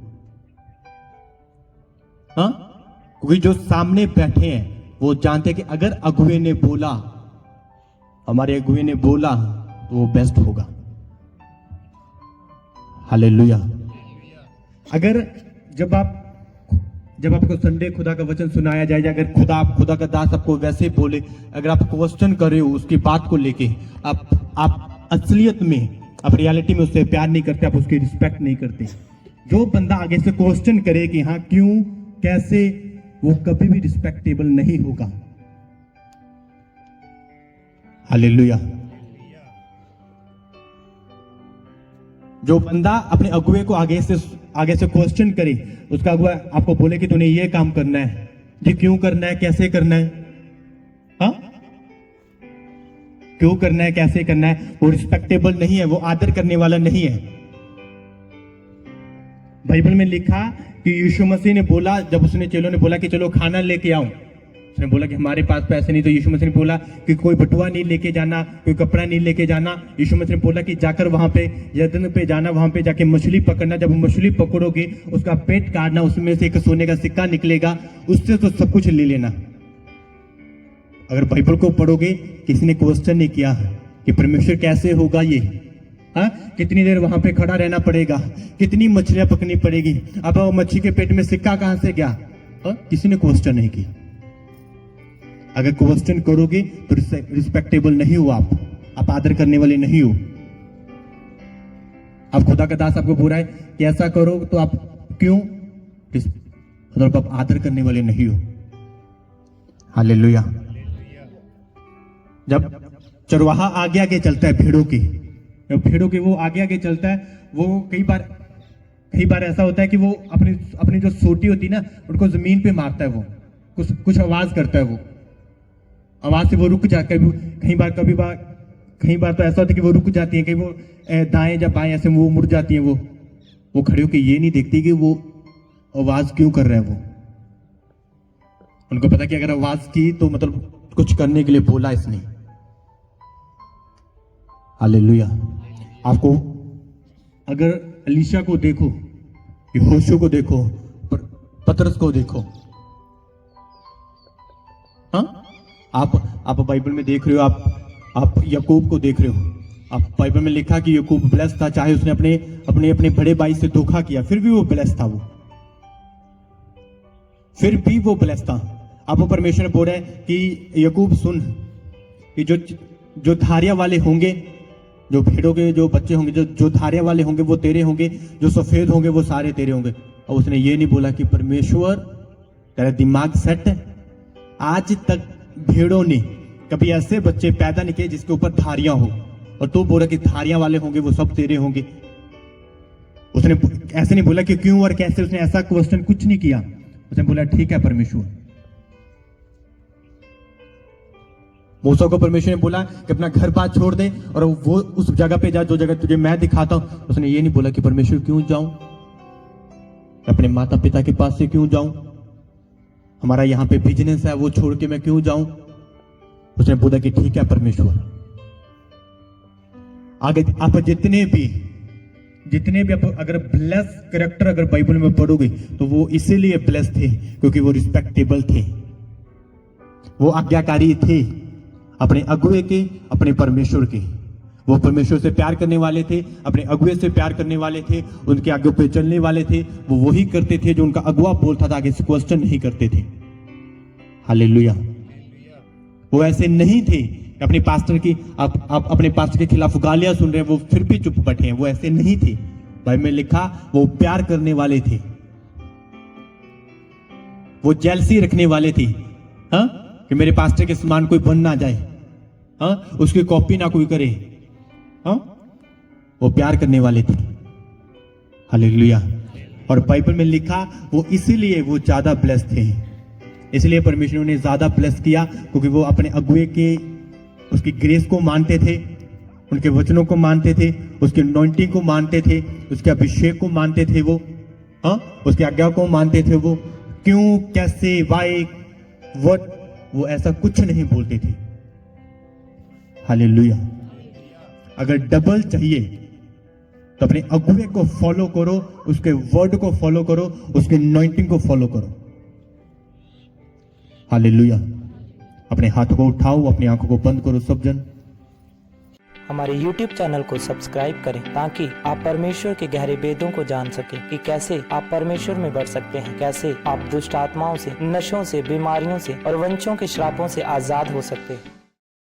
हाँ, क्योंकि जो सामने बैठे हैं वो जानते हैं कि अगर अगुए ने बोला, हमारे अगुए ने बोला, तो वो बेस्ट होगा। हालेलुया। अगर जब आपको संडे खुदा का वचन सुनाया जाए, अगर खुदा का दास आपको वैसे बोले, अगर आप क्वेश्चन कर रहे हो उसकी बात को लेके, आप असलियत में, आप रियलिटी में उससे प्यार नहीं करते, आप उसकी रिस्पेक्ट नहीं करते। जो बंदा आगे से क्वेश्चन करे कि हाँ क्यों, कैसे, वो कभी भी रिस्पेक्टेबल नहीं होगा। हालेलुया। जो बंदा अपने अगुए को आगे से क्वेश्चन करे, उसका अगुआ आपको बोले कि तूने ये काम करना है जी, क्यों करना है, कैसे करना है, हाँ क्यों करना है, कैसे करना है, वो रिस्पेक्टेबल नहीं है, वो आदर करने वाला नहीं है। बाइबल में लिखा कि यीशु मसीह ने बोला, जब उसने चेलों ने बोला कि चलो खाना लेके आओ, उसने बोला कि हमारे पास पैसे नहीं, तो यीशु मसीह ने बोला कि कोई बटुआ नहीं लेके जाना, कोई कपड़ा नहीं लेके जाना। यीशु मसीह ने बोला कि जाकर वहां पे यर्दन पे जाना, वहां पे जाके मछली पकड़ना, जब मछली पकड़ोगे उसका पेट काटना, उसमें से एक सोने का सिक्का निकलेगा, उससे तो सब कुछ ले लेना। अगर बाइबल को पढ़ोगे, किसी ने क्वेश्चन नहीं किया कि परमेश्वर कैसे होगा ये, हाँ कितनी देर वहां पे खड़ा रहना पड़ेगा, कितनी मछलियां पकड़नी पड़ेगी, अब मच्छी के पेट में सिक्का कहां से गया, किसी ने क्वेश्चन नहीं की। अगर क्वेश्चन करोगे तो रिस्पेक्टेबल नहीं हो, आप आदर करने वाले नहीं हो। अब खुदा का दास आपको बोल रहा है कि ऐसा करो, तो आप क्यों, मतलब आप आदर करने वाले नहीं हो। हालेलुया। जब चरवाहा आगे आगे चलता है भेड़ों के वो आगे चलता है, वो कई बार ऐसा होता है कि वो अपनी जो सोटी होती है ना, उनको जमीन पे मारता है, वो कुछ आवाज करता है, वो आवाज से वो रुक जाता है। कई बार तो ऐसा होता है कि वो रुक जाती है, कहीं वो दाएं या बाएं ऐसे वो मुड़ जाती है, वो खड़े होकर ये नहीं देखती कि वो आवाज क्यों कर रहा है। वो उनको पता कि अगर आवाज की तो मतलब कुछ करने के लिए बोला इसने। हालेलुया। आपको अगर अलीशा को देखो, यहोशू को देखो, पतरस को देखो, हाँ आप बाइबल में देख रहे हो, आप याकूब को देख रहे हो। आप बाइबल में लिखा कि याकूब ब्लेस्ड था, चाहे उसने अपने बड़े भाई से धोखा किया, फिर भी वो ब्लेस्ड था, फिर भी वो ब्लेस्ड था। आपको परमेश्वर बोल रहा है कि याकूब सुन, कि जो धारिया वाले होंगे, जो भेड़ों के जो बच्चे होंगे, जो धारिया वाले होंगे वो तेरे होंगे, जो सफेद होंगे वो सारे तेरे होंगे। और उसने ये नहीं बोला कि परमेश्वर तेरा दिमाग सेट है, आज तक भेड़ों ने कभी ऐसे बच्चे पैदा नहीं किए जिसके ऊपर धारियां हो, और तू बोला कि धारियां वाले होंगे वो सब तेरे होंगे। उसने ऐसे नहीं बोला कि क्यों और कैसे, उसने ऐसा क्वेश्चन कुछ नहीं किया। उसने बोला ठीक है परमेश्वर। मूसा को परमेश्वर ने बोला कि अपना घर बार छोड़ दे और वो उस जगह पे जा जो जगह तुझे मैं दिखाता हूं। उसने ये नहीं बोला कि परमेश्वर क्यों जाऊं, अपने माता पिता के पास से क्यों जाऊं, हमारा यहाँ पे बिजनेस है वो छोड़ के मैं क्यों जाऊं। उसने बोला कि ठीक है परमेश्वर। आगे आप जितने भी आप अगर ब्लेस कैरेक्टर अगर बाइबल में पढ़ोगे तो वो इसीलिए ब्लेस थे क्योंकि वो रिस्पेक्टेबल थे, वो आज्ञाकारी थे अपने अगुए के, अपने परमेश्वर के। वो परमेश्वर से प्यार करने वाले थे, अपने अगुए से प्यार करने वाले थे, उनके आगे पे चलने वाले थे। वो वही करते थे जो उनका अगुआ बोलता था, आगे से क्वेश्चन नहीं करते थे। हालेलुया। वो ऐसे नहीं थे कि अपने पास्टर की आप अपने पास्टर के खिलाफ गालियां सुन रहे हैं, वो फिर भी चुप बैठे हैं। वो ऐसे नहीं थे। बाइबल में लिखा वो प्यार करने वाले थे, वो जेलसी रखने वाले थे। हाँ, कि मेरे पास्टर के समान कोई बन ना जाए, हाँ, उसकी कॉपी ना कोई करे। हाँ, वो प्यार करने वाले थे। हालेलुया। और बाइबल में लिखा वो इसीलिए वो ज्यादा ब्लेस्ड थे, इसलिए परमेश्वर ने ज्यादा ब्लेस किया, क्योंकि वो अपने अगुए के उसकी ग्रेस को मानते थे, उनके वचनों को मानते थे, उसके अनॉइंटिंग को मानते थे, उसके अभिषेक को मानते थे वो, हाँ, उसकी आज्ञा को मानते थे वो। क्यों, कैसे, वाई, व्हाट, वो ऐसा कुछ नहीं बोलते थे। हालेलुया। अगर डबल चाहिए तो अपने अगुए को फॉलो करो, उसके वर्ड को फॉलो करो, उसके अनॉइंटिंग को फॉलो करो। हालेलुया। अपने हाथों को उठाओ, अपनी आंखों को बंद करो सब जन। हमारे YouTube चैनल को सब्सक्राइब करें ताकि आप परमेश्वर के गहरे भेदों को जान सकें कि कैसे आप परमेश्वर में बढ़ सकते हैं, कैसे आप दुष्ट आत्माओं से, नशों से, बीमारियों से और वंशों के श्रापों से आजाद हो सकते हैं।